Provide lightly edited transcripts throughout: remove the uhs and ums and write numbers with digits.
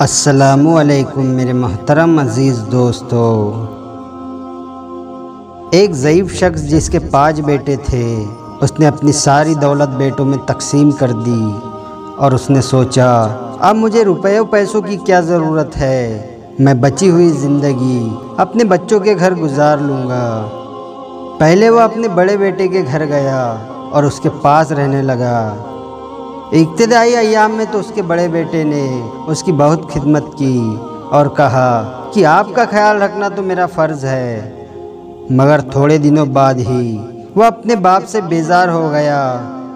अस्सलामु अलैकुम मेरे मोहतरम अज़ीज़ दोस्तों। एक ज़ईफ़ शख्स जिसके 5 बेटे थे, उसने अपनी सारी दौलत बेटों में तकसीम कर दी और उसने सोचा अब मुझे रुपयों पैसों की क्या ज़रूरत है, मैं बची हुई ज़िंदगी अपने बच्चों के घर गुजार लूँगा। पहले वो अपने बड़े बेटे के घर गया और उसके पास रहने लगा। इब्तिदाई अय्याम में तो उसके बड़े बेटे ने उसकी बहुत खिदमत की और कहा कि आपका ख्याल रखना तो मेरा फ़र्ज़ है। मगर थोड़े दिनों बाद ही वह अपने बाप से बेजार हो गया।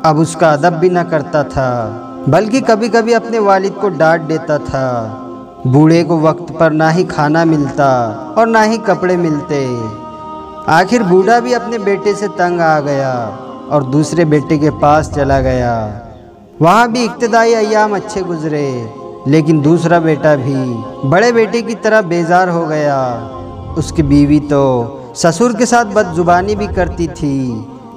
अब उसका अदब भी न करता था, बल्कि कभी कभी अपने वालिद को डांट देता था। बूढ़े को वक्त पर ना ही खाना मिलता और ना ही कपड़े मिलते। आखिर बूढ़ा भी अपने बेटे से तंग आ गया और दूसरे बेटे के पास चला गया। वहाँ भी इब्तिदाई अय्याम अच्छे गुजरे, लेकिन दूसरा बेटा भी बड़े बेटे की तरह बेजार हो गया। उसकी बीवी तो ससुर के साथ बदजुबानी भी करती थी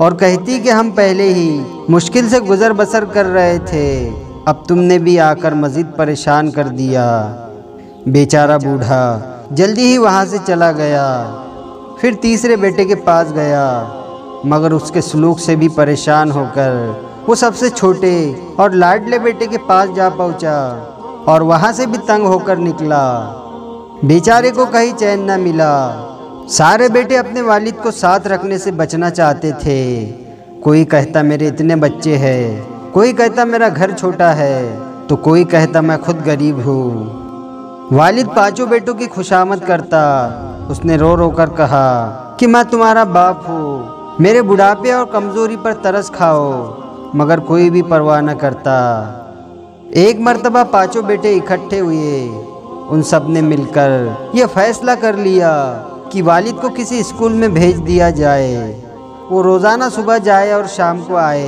और कहती कि हम पहले ही मुश्किल से गुजर बसर कर रहे थे, अब तुमने भी आकर मज़ीद परेशान कर दिया। बेचारा बूढ़ा जल्दी ही वहाँ से चला गया। फिर तीसरे बेटे के पास गया, मगर उसके सलूक से भी परेशान होकर वो सबसे छोटे और लाडले बेटे के पास जा पहुंचा और वहां से भी तंग होकर निकला। बेचारे को कहीं चैन न मिला। सारे बेटे अपने वालिद को साथ रखने से बचना चाहते थे। कोई कहता मेरे इतने बच्चे हैं, कोई कहता मेरा घर छोटा है, तो कोई कहता मैं खुद गरीब हूँ। वालिद 5 बेटों की खुशामद करता। उसने रो रो कर कहा कि मैं तुम्हारा बाप हूँ, मेरे बुढ़ापे और कमज़ोरी पर तरस खाओ। मगर कोई भी परवाह न करता। एक मर्तबा 5 बेटे इकट्ठे हुए। उन सब ने मिलकर यह फैसला कर लिया कि वालिद को किसी स्कूल में भेज दिया जाए। वो रोज़ाना सुबह जाए और शाम को आए,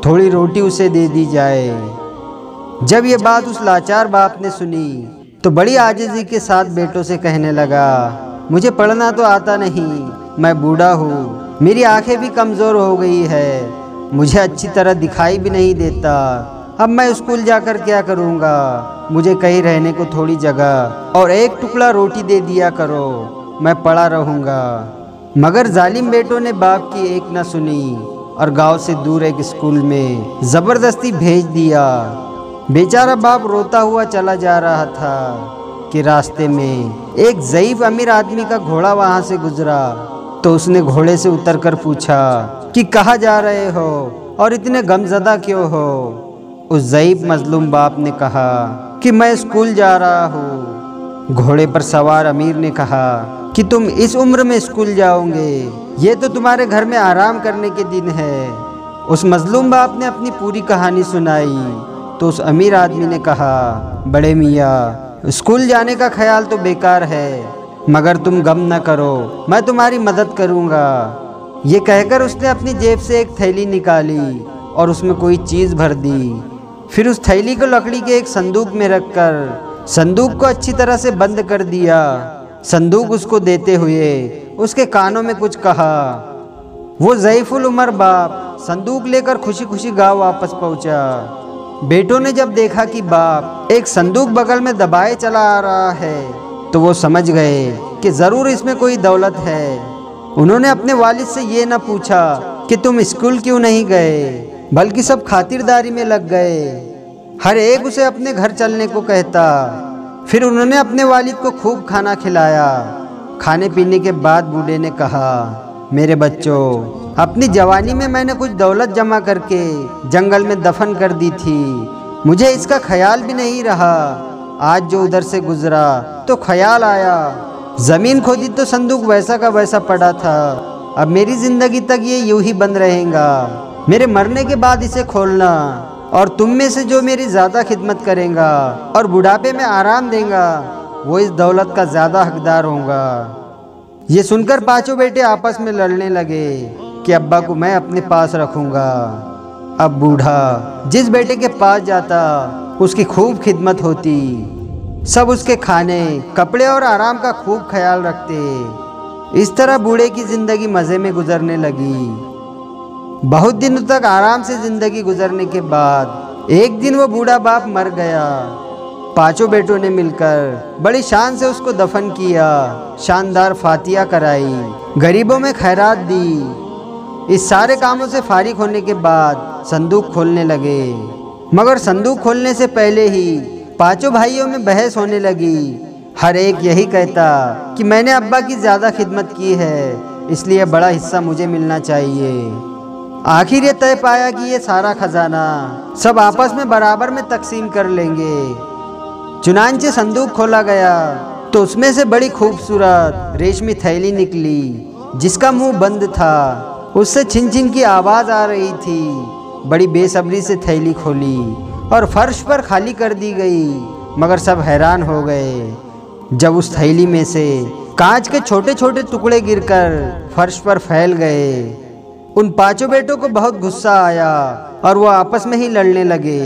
थोड़ी रोटी उसे दे दी जाए। जब ये बात उस लाचार बाप ने सुनी तो बड़ी आजिज़ी के साथ बेटों से कहने लगा, मुझे पढ़ना तो आता नहीं, मैं बूढ़ा हूँ, मेरी आंखें भी कमज़ोर हो गई है, मुझे अच्छी तरह दिखाई भी नहीं देता। अब मैं स्कूल जाकर क्या करूँगा? मुझे कहीं रहने को थोड़ी जगह और एक टुकड़ा रोटी दे दिया करो, मैं पड़ा रहूँगा। मगर जालिम बेटों ने बाप की एक न सुनी और गांव से दूर एक स्कूल में ज़बरदस्ती भेज दिया। बेचारा बाप रोता हुआ चला जा रहा था कि रास्ते में एक ज़ईफ़ अमीर आदमी का घोड़ा वहाँ से गुजरा। तो उसने घोड़े से उतरकर पूछा कि कहाँ जा रहे हो और इतने गमज़दा क्यों हो? उस ज़ईफ़ मज़लूम बाप ने कहा कि मैं स्कूल जा रहा हूँ। घोड़े पर सवार अमीर ने कहा कि तुम इस उम्र में स्कूल जाओगे, ये तो तुम्हारे घर में आराम करने के दिन है। उस मज़लूम बाप ने अपनी पूरी कहानी सुनाई तो उस अमीर आदमी ने कहा, बड़े मियाँ, स्कूल जाने का ख्याल तो बेकार है, मगर तुम गम न करो, मैं तुम्हारी मदद करूँगा। ये कहकर उसने अपनी जेब से एक थैली निकाली और उसमें कोई चीज़ भर दी। फिर उस थैली को लकड़ी के एक संदूक में रखकर संदूक को अच्छी तरह से बंद कर दिया। संदूक उसको देते हुए उसके कानों में कुछ कहा। वो ज़ईफ़ुल उमर बाप संदूक लेकर खुशी खुशी गाँव वापस पहुँचा। बेटों ने जब देखा कि बाप एक संदूक बगल में दबाए चला आ रहा है तो वो समझ गए कि ज़रूर इसमें कोई दौलत है। उन्होंने अपने वालिद से ये न पूछा कि तुम स्कूल क्यों नहीं गए, बल्कि सब खातिरदारी में लग गए। हर एक उसे अपने घर चलने को कहता। फिर उन्होंने अपने वालिद को खूब खाना खिलाया। खाने पीने के बाद बूढ़े ने कहा, मेरे बच्चों, अपनी जवानी में मैंने कुछ दौलत जमा करके जंगल में दफन कर दी थी, मुझे इसका ख्याल भी नहीं रहा। आज जो उधर से गुजरा तो ख्याल आया, ज़मीन खोदी तो संदूक वैसा का वैसा पड़ा था। अब मेरी ज़िंदगी तक ये यूं ही बंद रहेगा। मेरे मरने के बाद इसे खोलना और तुम में से जो मेरी ज़्यादा खिदमत करेगा और बुढ़ापे में आराम देगा, वो इस दौलत का ज़्यादा हकदार होगा। ये सुनकर 5 बेटे आपस में लड़ने लगे कि अब्बा को मैं अपने पास रखूँगा। अब बूढ़ा जिस बेटे के पास जाता उसकी खूब खिदमत होती। सब उसके खाने, कपड़े और आराम का खूब ख्याल रखते। इस तरह बूढ़े की ज़िंदगी मज़े में गुजरने लगी। बहुत दिनों तक आराम से ज़िंदगी गुजरने के बाद एक दिन वो बूढ़ा बाप मर गया। पांचों बेटों ने मिलकर बड़ी शान से उसको दफन किया, शानदार फातिया कराई, गरीबों में खैरात दी। इस सारे कामों से फारिग होने के बाद संदूक खोलने लगे, मगर संदूक खोलने से पहले ही पांचों भाइयों में बहस होने लगी। हर एक यही कहता कि मैंने अब्बा की ज़्यादा खिदमत की है, इसलिए बड़ा हिस्सा मुझे मिलना चाहिए। आखिर ये तय पाया कि ये सारा खजाना सब आपस में बराबर में तकसीम कर लेंगे। चुनांचे संदूक खोला गया तो उसमें से बड़ी खूबसूरत रेशमी थैली निकली, जिसका मुंह बंद था। उससे छिन छिन की आवाज़ आ रही थी। बड़ी बेसब्री से थैली खोली और फर्श पर खाली कर दी गई, मगर सब हैरान हो गए जब उस थैली में से कांच के छोटे छोटे टुकड़े गिरकर फर्श पर फैल गए। उन पांचों बेटों को बहुत गुस्सा आया और वो आपस में ही लड़ने लगे।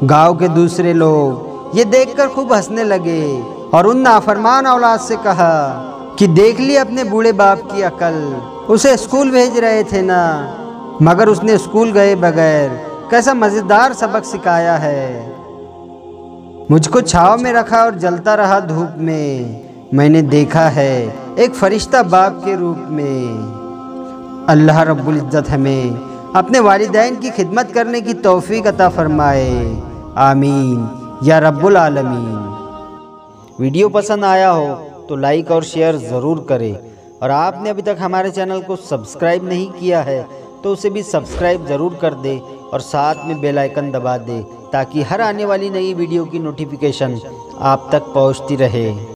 गांव के दूसरे लोग ये देखकर खूब हंसने लगे और उन नाफरमान औलाद से कहा कि देख ली अपने बूढ़े बाप की अकल, उसे स्कूल भेज रहे थे ना, मगर उसने स्कूल गए बगैर कैसा मज़ेदार सबक सिखाया है। मुझको छाँव में रखा और जलता रहा धूप में, मैंने देखा है एक फरिश्ता बाप के रूप में। अल्लाह रब्बुल इज़्ज़त हमें अपने वालिदैन की खिदमत करने की तौफीक अता फरमाए, आमीन या रब्बुल आलमीन। वीडियो पसंद आया हो तो लाइक और शेयर ज़रूर करें, और आपने अभी तक हमारे चैनल को सब्सक्राइब नहीं किया है तो उसे भी सब्सक्राइब ज़रूर कर दे और साथ में बेल आइकन दबा दे, ताकि हर आने वाली नई वीडियो की नोटिफिकेशन आप तक पहुंचती रहे।